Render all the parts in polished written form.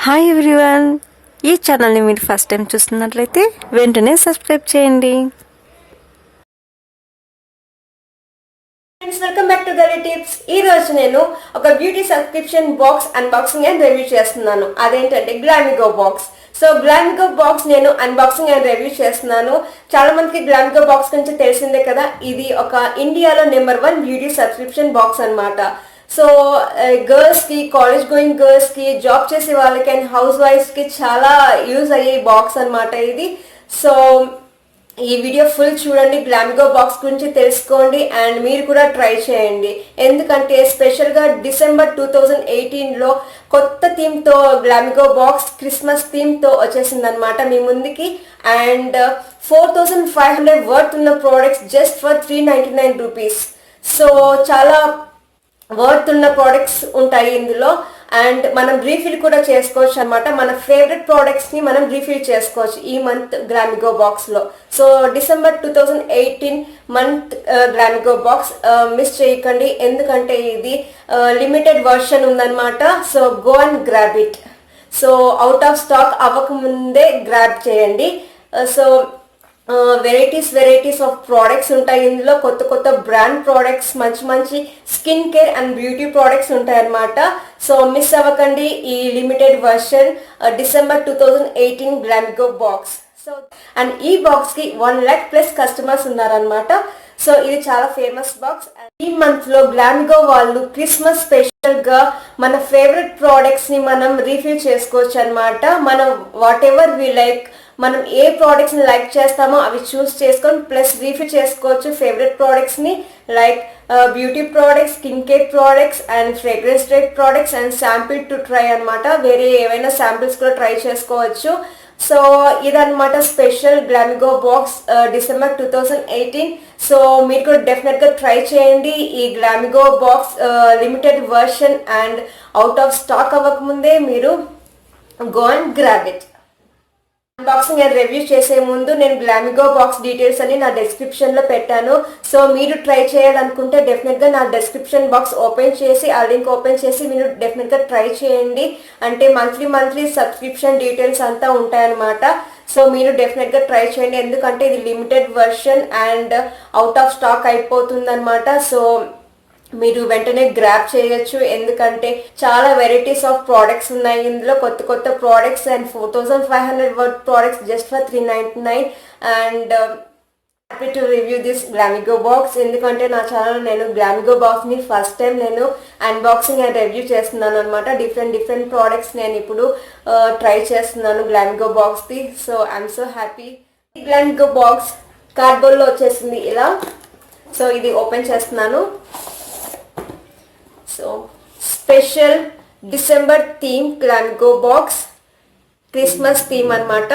Hi everyone, ఈ ఛానల్ని మీరు ఫస్ట్ టైం చూస్తున్నట్లయితే వెంటనే సబ్స్క్రైబ్ చేయండి. Welcome back to Gari tips. ఈ రోజు నేను ఒక beauty subscription box unboxing and review చేస్తున్నాను. అదేంటంటే Glamigo box. So Glamigo box నేను అన్బాక్సింగ్ అండ్ రివ్యూ చేస్తున్నాను. చాలా మందికి గ్లామిగో బాక్స్ గురించి తెలిసిందే కదా. ఇది ఒక ఇండియాలో నెంబర్ 1 బ్యూటీ సబ్స్క్రిప్షన్ బాక్స్ అన్నమాట. సో గర్ల్స్కి, కాలేజ్ గోయింగ్ గర్ల్స్కి, జాబ్ చేసే వాళ్ళకి అండ్ హౌస్ వైఫ్స్కి చాలా యూజ్ అయ్యే బాక్స్ అన్నమాట ఇది. సో ఈ వీడియో ఫుల్ చూడండి, గ్లామిగో బాక్స్ గురించి తెలుసుకోండి అండ్ మీరు కూడా ట్రై చేయండి. ఎందుకంటే స్పెషల్గా డిసెంబర్ 2018లో కొత్త థీమ్తో గ్లామిగో బాక్స్ క్రిస్మస్ థీమ్తో వచ్చేసిందనమాట మీ ముందుకి. అండ్ 4500 వర్త్ ఉన్న products just for 399 rupees. So చాలా వర్త్ ఉన్న ప్రోడక్ట్స్ ఉంటాయి ఇందులో. అండ్ మనం రీఫిల్ కూడా చేసుకోవచ్చు అనమాట. మన ఫేవరెట్ ప్రోడక్ట్స్ని మనం రీఫిల్ చేసుకోవచ్చు ఈ మంత్ గ్లామిగో బాక్స్లో. So December 2018 month Glamigo box miss చేయకండి, ఎందుకంటే ఇది లిమిటెడ్ వర్షన్ ఉందన్నమాట. So go and grab it. So out of stock అవ్వకముందే గ్రాబ్ చేయండి. సో వెరైటీస్ ఆఫ్ ప్రోడక్ట్స్ ఉంటాయి ఇందులో. కొత్త బ్రాండ్ ప్రోడక్ట్స్, మంచి skin care and beauty products ఉంటాయి అన్నమాట. సో మిస్ అవ్వకండి ఈ limited version December 2018 Glamigo box. So and ఈ బాక్స్కి 1 lakh ప్లస్ కస్టమర్స్ ఉన్నారనమాట. సో ఇది చాలా ఫేమస్ బాక్స్. ఈ మంత్లో గ్లామిగో వాళ్ళు క్రిస్మస్ స్పెషల్గా మన ఫేవరెట్ ప్రోడక్ట్స్ని మనం రీఫిల్ చేసుకోవచ్చు అనమాట. మనం వాట్ ఎవర్ వి లైక్, మనం ఏ ప్రోడక్ట్స్ని లైక్ చేస్తామో అవి చూస్ చేసుకొని ప్లస్ రీఫిల్ చేసుకోవచ్చు ఫేవరెట్ ప్రోడక్ట్స్ని. Like beauty products, skin care products and fragrance rate products and sample to try అనమాట. వేరే ఏవైనా శాంపిల్స్ కూడా ట్రై చేసుకోవచ్చు. సో ఇదన్నమాట special Glamigo box December 2018. So మీరు కూడా డెఫినెట్గా ట్రై చేయండి ఈ Glamigo box limited version. And out of stock అవ్వకముందే మీరు go and grab it. Unboxing and review చేసే ముందు నేను గ్లామిగో బాక్స్ డీటెయిల్స్ అని నా డెస్క్రిప్షన్లో పెట్టాను. సో మీరు ట్రై చేయాలనుకుంటే డెఫినెట్గా నా డెస్క్రిప్షన్ బాక్స్ ఓపెన్ చేసి ఆ లింక్ ఓపెన్ చేసి మీరు డెఫినెట్గా ట్రై చేయండి. అంటే మంత్లీ సబ్స్క్రిప్షన్ డీటెయిల్స్ అంతా ఉంటాయన్నమాట. సో మీరు డెఫినెట్గా ట్రై చేయండి, ఎందుకంటే ఇది limited version and out of stock అయిపోతుందన్నమాట. సో మీరు వెంటనే గ్రాబ్ చేయొచ్చు, ఎందుకంటే చాలా వెరైటీస్ ఆఫ్ ప్రోడక్ట్స్ ఉన్నాయి ఇందులో. కొత్త products and 4500 worth products just for 399. And happy to review this Glamigo box, ఎందుకంటే నా ఛానల్ నేను గ్లామిగో బాక్స్ని ఫస్ట్ టైం నేను అన్బాక్సింగ్ అండ్ రివ్యూ చేస్తున్నాను అనమాట. డిఫరెంట్ ప్రోడక్ట్స్ నేను ఇప్పుడు ట్రై చేస్తున్నాను గ్లామిగో బాక్స్ది. So I'm so happy. Glamigo box కార్డ్బోర్డ్లో వచ్చేసింది ఇలా. సో ఇది ఓపెన్ చేస్తున్నాను. So special December theme Glamigo box, Christmas theme అనమాట.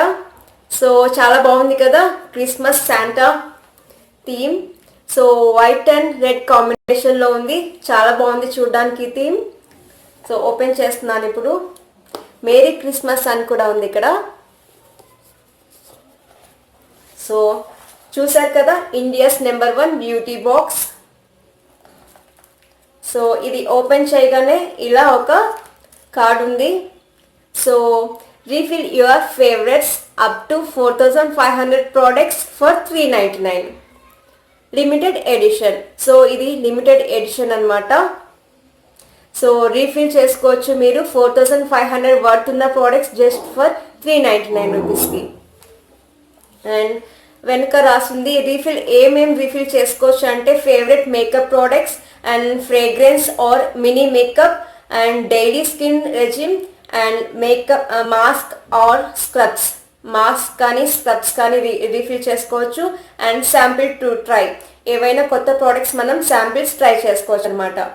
సో చాలా బాగుంది కదా, Christmas Santa theme. So white and red కాంబినేషన్లో ఉంది, చాలా బాగుంది చూడడానికి థీమ్. సో ఓపెన్ చేస్తున్నాను ఇప్పుడు. మేరీ క్రిస్మస్ అని కూడా ఉంది ఇక్కడ. సో చూసారు కదా, India's number 1 beauty box. So ఇది ఓపెన్ చేయగానే ఇలా ఒక కార్డ్ ఉంది. So refill your favourites up to 4500 products for 399 limited edition. So ఇది లిమిటెడ్ ఎడిషన్ అనమాట. సో రీఫిల్ చేసుకోవచ్చు మీరు 4500 వర్త్ ఉన్న ప్రోడక్ట్స్ జస్ట్ ఫర్ 399 రూపీస్కి. అండ్ వెనుక రాసింది రీఫిల్ ఏమేం రీఫిల్ చేసుకోవచ్చు అంటే favourite makeup products and fragrance or mini makeup and daily skin regime and makeup mask or scrubs. Mask కానీ స్క్రబ్స్ కానీ రీఫిల్ చేసుకోవచ్చు. అండ్ శాంపిల్ టు ట్రై, ఏవైనా కొత్త ప్రోడక్ట్స్ మనం శాంపిల్స్ ట్రై చేసుకోవచ్చు అనమాట.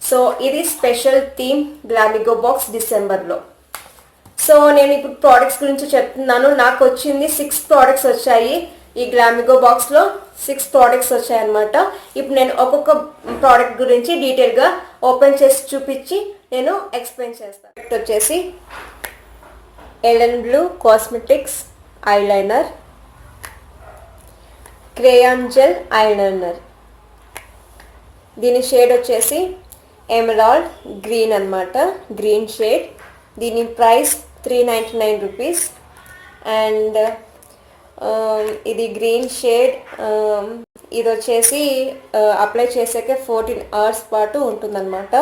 సో ఇది స్పెషల్ థీమ్ గ్లామిగో బాక్స్ డిసెంబర్లో. సో నేను ఇప్పుడు ప్రోడక్ట్స్ గురించి చెప్తున్నాను. నాకు వచ్చింది 6 ప్రోడక్ట్స్ వచ్చాయి ఈ గ్లామిగో బాక్స్లో. 6 ప్రోడక్ట్స్ వచ్చాయన్నమాట. ఇప్పుడు నేను ఒక్కొక్క ప్రోడక్ట్ గురించి డీటెయిల్గా ఓపెన్ చేసి చూపించి నేను ఎక్స్ప్లెయిన్ చేస్తాను. ప్రోడక్ట్ వచ్చేసి Ellen blue cosmetics eyeliner, crayon gel eyeliner. దీని షేడ్ వచ్చేసి ఎమరాల్డ్ గ్రీన్ అన్నమాట, గ్రీన్ షేడ్. దీని ప్రైస్ ₹399. అండ్ ఇది గ్రీన్ షేడ్. ఇది వచ్చేసి అప్లై చేసాక 14 hours పాటు ఉంటుందన్నమాట.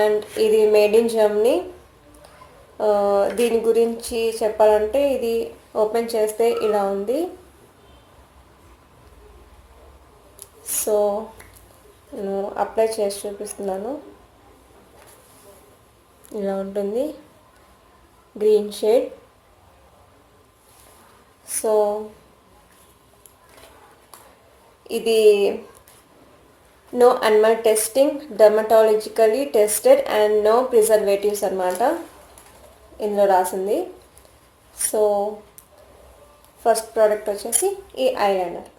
అండ్ ఇది మేడ్ ఇన్ జర్మనీ. దీని గురించి చెప్పాలంటే ఇది ఓపెన్ చేస్తే ఇలా ఉంది. సో నేను అప్లై చేసి చూపిస్తున్నాను. ఇలా ఉంటుంది, గ్రీన్ షేడ్. సో ఇది no animal testing, dermatologically tested and no preservatives అన్నమాట ఇందులో రాసింది. సో ఫస్ట్ ప్రోడక్ట్ వచ్చేసి ఈ ఐలైనర్.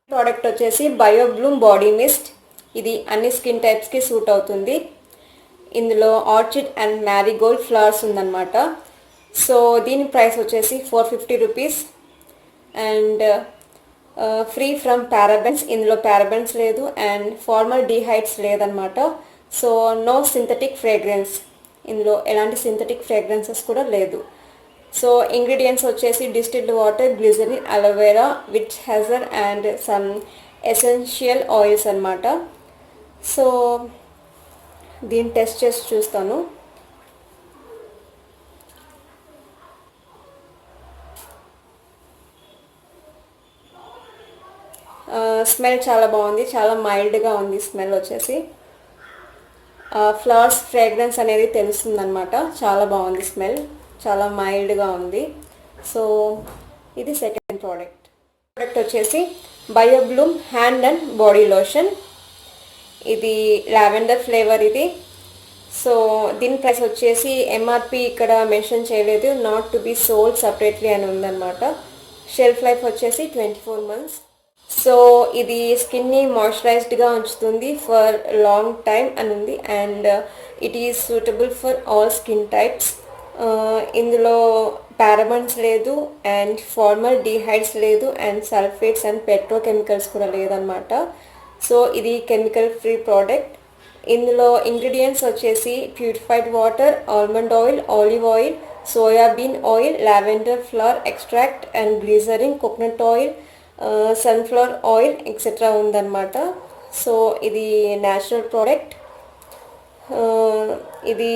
ప్రోడక్ట్ వచ్చేసి బయో బ్లూమ్ బాడీ మిస్ట్. ఇది అన్ని స్కిన్ టైప్స్కి సూట్ అవుతుంది. ఇందులో ఆర్చిడ్ అండ్ మ్యారీగోల్డ్ ఫ్లవర్స్ ఉందన్నమాట. సో దీని ప్రైస్ వచ్చేసి ₹450. And free from parabens. ఇందులో పారాబెన్స్ లేదు అండ్ ఫార్మల్ డీహైడ్స్ లేదనమాట. So no synthetic fragrance. ఇందులో ఎలాంటి సింథటిక్ ఫ్రేగ్రెన్సెస్ కూడా లేదు. సో ఇంగ్రీడియంట్స్ వచ్చేసి distilled water, glycerin, aloe vera, witch hazel and some essential oils అన్నమాట. సో దీన్ని టెస్ట్ చేసి చూస్తాను. స్మెల్ చాలా బాగుంది, చాలా మైల్డ్గా ఉంది స్మెల్ వచ్చేసి. ఫ్లవర్స్ ఫ్రేగ్రెన్స్ అనేది తెలుస్తుంది అనమాట. చాలా బాగుంది స్మెల్, చాలా మైల్డ్గా ఉంది. సో ఇది సెకండ్ ప్రోడక్ట్. వచ్చేసి bio Bloom hand and body lotion. ఇది లావెండర్ ఫ్లేవర్ ఇది. సో దీని ప్రైస్ వచ్చేసి ఎంఆర్పి ఇక్కడ మెన్షన్ చేయలేదు, not to be sold separately అని ఉందన్నమాట. షెల్ఫ్ లైఫ్ వచ్చేసి 24 months. సో ఇది స్కిన్ని మాయిశ్చరైజ్డ్గా ఉంచుతుంది ఫర్ లాంగ్ టైమ్ అని ఉంది. And it is suitable for all skin types. ఇందులో పారాబెన్స్ లేదు అండ్ ఫార్మల్ డీహైడ్స్ లేదు అండ్ సల్ఫేట్స్ అండ్ పెట్రోకెమికల్స్ కూడా లేదన్నమాట. సో ఇది కెమికల్ ఫ్రీ ప్రోడక్ట్. ఇందులో ఇంగ్రీడియంట్స్ వచ్చేసి purified water, almond oil, olive oil, soybean oil, lavender flower extract and glycerin, coconut oil, sunflower oil etcetera ఉందన్నమాట. So ఇది natural product. ఇది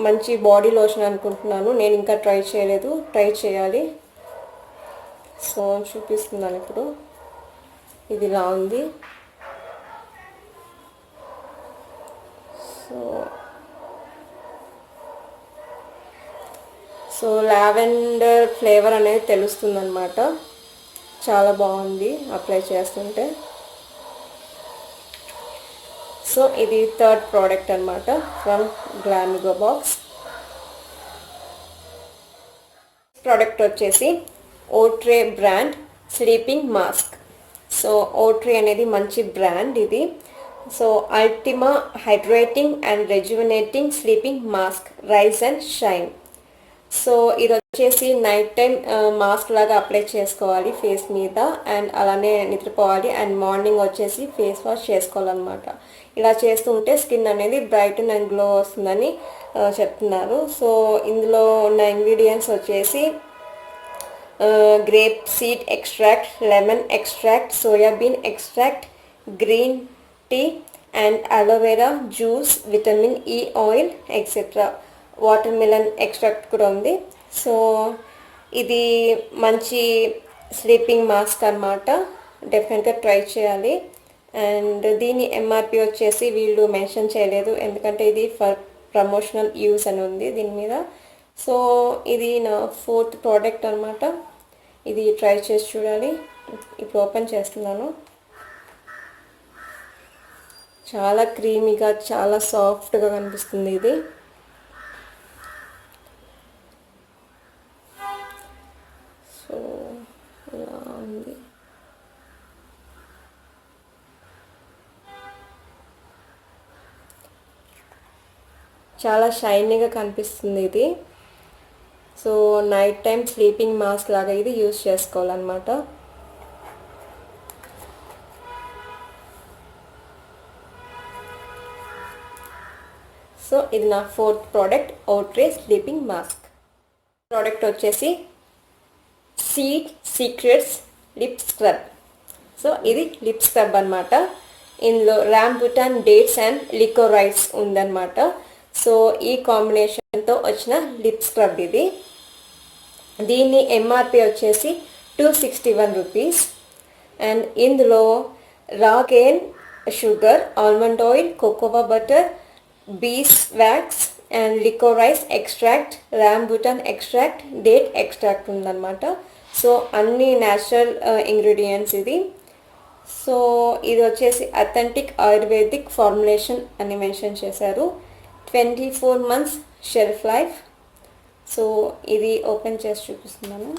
మంచి బాడీ లోషన్ అనుకుంటున్నాను. నేను ఇంకా ట్రై చేయలేదు, ట్రై చేయాలి. సో చూపిస్తున్నాను ఇప్పుడు. ఇది ఇలా ఉంది. సో లావెండర్ ఫ్లేవర్ అనేది తెలుస్తుంది అనమాట. చాలా బాగుంది అప్లై చేస్తుంటే. సో ఇది థర్డ్ ప్రోడక్ట్ అనమాట ఫ్రమ్ గ్లామిగో బాక్స్. ప్రోడక్ట్ వచ్చేసి ఓట్రే బ్రాండ్ స్లీపింగ్ మాస్క్. సో ఓట్రే అనేది మంచి బ్రాండ్ ఇది. So ultima hydrating and rejuvenating sleeping mask rise and shine. So ఇది వచ్చేసి నైట్ టైం మాస్క్ లాగా అప్లై చేసుకోవాలి ఫేస్ మీద అండ్ అలానే నిద్రపోవాలి. అండ్ మార్నింగ్ వచ్చేసి ఫేస్ వాష్ చేసుకోవాలన్నమాట. ఇలా చేస్తూ ఉంటే స్కిన్ అనేది బ్రైటన్ అండ్ గ్లో వస్తుందని చెప్తున్నారు. సో ఇందులో ఉన్న ఇంగ్రీడియంట్స్ వచ్చేసి grape seed extract, lemon extract, soybean extract, green tea and aloe vera juice, vitamin E oil etcetera. Watermelon extract కూడా ఉంది. సో ఇది మంచి స్లీపింగ్ మాస్క్ అన్నమాట. డెఫినెట్గా ట్రై చేయాలి. అండ్ దీని ఎంఆర్పి వచ్చేసి వీళ్ళు మెన్షన్ చేయలేదు, ఎందుకంటే ఇది ఫర్ ప్రమోషనల్ యూస్ అని ఉంది దీని మీద. సో ఇది నా ఫోర్త్ ప్రోడక్ట్ అనమాట. ఇది ట్రై చేసి చూడాలి. ఇప్పుడు ఓపెన్ చేస్తున్నాను. చాలా క్రీమీగా, చాలా సాఫ్ట్గా కనిపిస్తుంది ఇది. సో ఇలా ఉంది. చాలా షైనీగా కనిపిస్తుంది ఇది. So night time sleeping mask లాగా ఇది యూజ్ చేసుకోవాలన్నమాట. సో ఇది నా ఫోర్త్ ప్రోడక్ట్, ఓట్రే స్లీపింగ్ మాస్క్. ప్రోడక్ట్ వచ్చేసి seed secrets lip scrub. So ఇది లిప్ స్క్రబ్ అనమాట. ఇందులో రాంబుటాన్ డేట్స్ అండ్ లికోరైస్ ఉందన్నమాట. సో ఈ కాంబినేషన్తో వచ్చిన లిప్ స్క్రబ్ ఇది. దీని ఎంఆర్పి వచ్చేసి 261 రూపీస్. అండ్ ఇందులో raw cane sugar, almond oil, cocoa butter, beeswax and liquorice extract, rambutan extract, date extract ఉందన్నమాట. సో అన్ని న్యాచురల్ ఇంగ్రీడియంట్స్ ఇది. సో ఇది వచ్చేసి అథెంటిక్ ఆయుర్వేదిక్ ఫార్ములేషన్ అని మెన్షన్ చేశారు. 24 months షెల్ఫ్ లైఫ్. సో ఇది ఓపెన్ చేసి చూపిస్తున్నాను.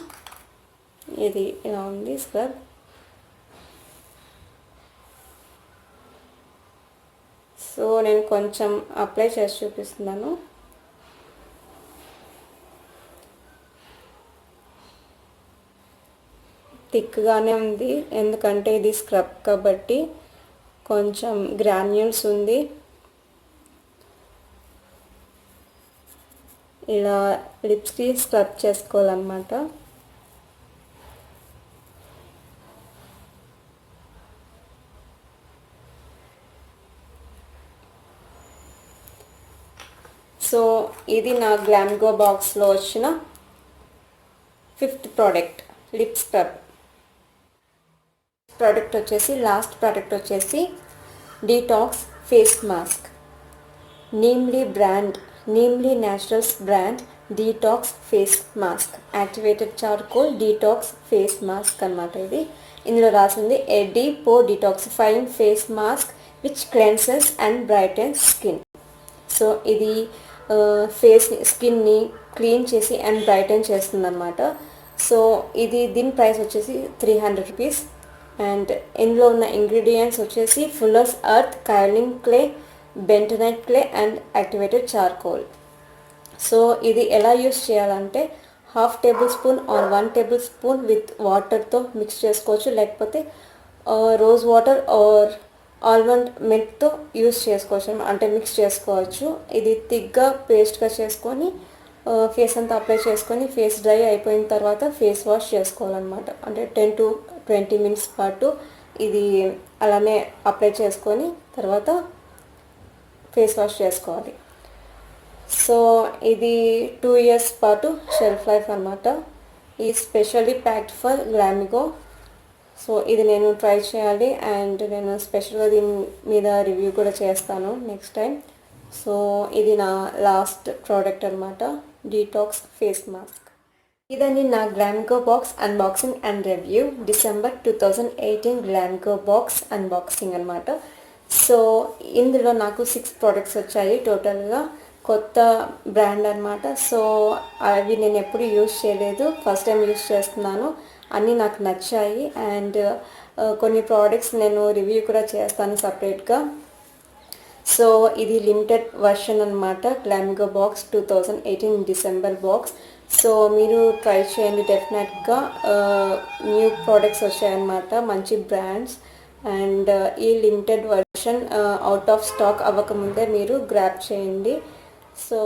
ఇది ఇలా ఉంది స్క్రబ్. సో నేను కొంచెం అప్లై చేసి చూపిస్తున్నాను. థిక్గానే ఉంది, ఎందుకంటే ఇది స్క్రబ్ కాబట్టి కొంచెం గ్రాన్యూల్స్ ఉంది. ఇలా లిప్స్కి స్క్రబ్ చేసుకోవాలన్నమాట. సో ఇది నా గ్లామ్గో బాక్స్లో వచ్చిన 5th product lip scrub. Product వచ్చేసి లాస్ట్ ప్రోడక్ట్ వచ్చేసి detox face mask. Neemli naturals brand detox face mask, activated charcoal detox face mask అనమాట ఇది. ఇందులో రాసింది a deep pore detoxifying face mask which cleanses and brightens skin. So ఇది స్కిన్ని clean చేసి and Brayton చేస్తుంది అనమాట. సో దీని ప్రైస్ వచ్చేసి 300 రూపీస్. అండ్ ఇందులో ఉన్న ఇంగ్రీడియంట్స్ వచ్చేసి fuller's earth, kaolin clay, bentonite clay and activated charcoal. So ఇది ఎలా యూస్ చేయాలంటే 1/2 tablespoon ఆర్ 1 tablespoon విత్ వాటర్తో మిక్స్ చేసుకోవచ్చు, లేకపోతే రోజ్ వాటర్ ఆర్ ఆల్మండ్ మిల్క్తో యూస్ చేసుకోవచ్చు, అంటే మిక్స్ చేసుకోవచ్చు. ఇది థిక్గా పేస్ట్గా చేసుకొని ఫేస్ అంతా అప్లై చేసుకొని ఫేస్ డ్రై అయిపోయిన తర్వాత ఫేస్ వాష్ చేసుకోవాలన్నమాట. అంటే 10 to 20 minutes పాటు ఇది అలానే అప్లై చేసుకొని తర్వాత ఫేస్ వాష్ చేసుకోవాలి. సో ఇది 2 years పాటు షెల్ఫ్ లైఫ్ అనమాట. ఈ specially packed for Glamigo. So ఇది నేను ట్రై చేయాలి అండ్ నేను స్పెషల్గా దీని మీద రివ్యూ కూడా చేస్తాను నెక్స్ట్ టైం. సో ఇది నా లాస్ట్ ప్రోడక్ట్ అనమాట, డీటాక్స్ ఫేస్ మాస్క్. ఇదండి నా Glamigo box unboxing and review. December 2018 Glamigo box unboxing అనమాట. సో ఇందులో నాకు 6 ప్రోడక్ట్స్ వచ్చాయి టోటల్గా, కొత్త బ్రాండ్ అనమాట. సో అవి నేను ఎప్పుడు యూజ్ చేయలేదు, ఫస్ట్ టైం యూజ్ చేస్తున్నాను. అన్నీ నాకు నచ్చాయి అండ్ కొన్ని ప్రోడక్ట్స్ నేను రివ్యూ కూడా చేస్తాను సపరేట్గా. సో ఇది లిమిటెడ్ వర్షన్ అనమాట, Glamigo box 2018 December box. So మీరు ట్రై చేయండి డెఫినెట్గా. న్యూ ప్రోడక్ట్స్ వచ్చాయన్నమాట, మంచి బ్రాండ్స్. అండ్ ఈ limited version out of stock అవ్వకముందే మీరు గ్రాబ్ చేయండి. సో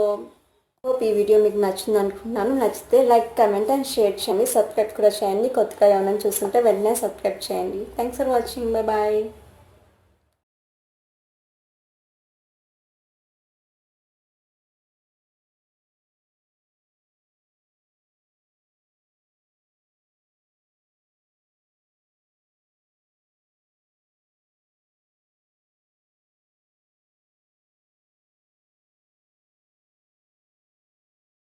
హోప్ ఈ వీడియో మీకు నచ్చింది అనుకుంటున్నాను. నచ్చితే లైక్, కమెంట్ అండ్ షేర్ చేయండి. సబ్స్క్రైబ్ కూడా చేయండి. కొత్తగా ఏమైనా చూస్తుంటే వెంటనే సబ్స్క్రైబ్ చేయండి. Thanks for watching. బాయ్.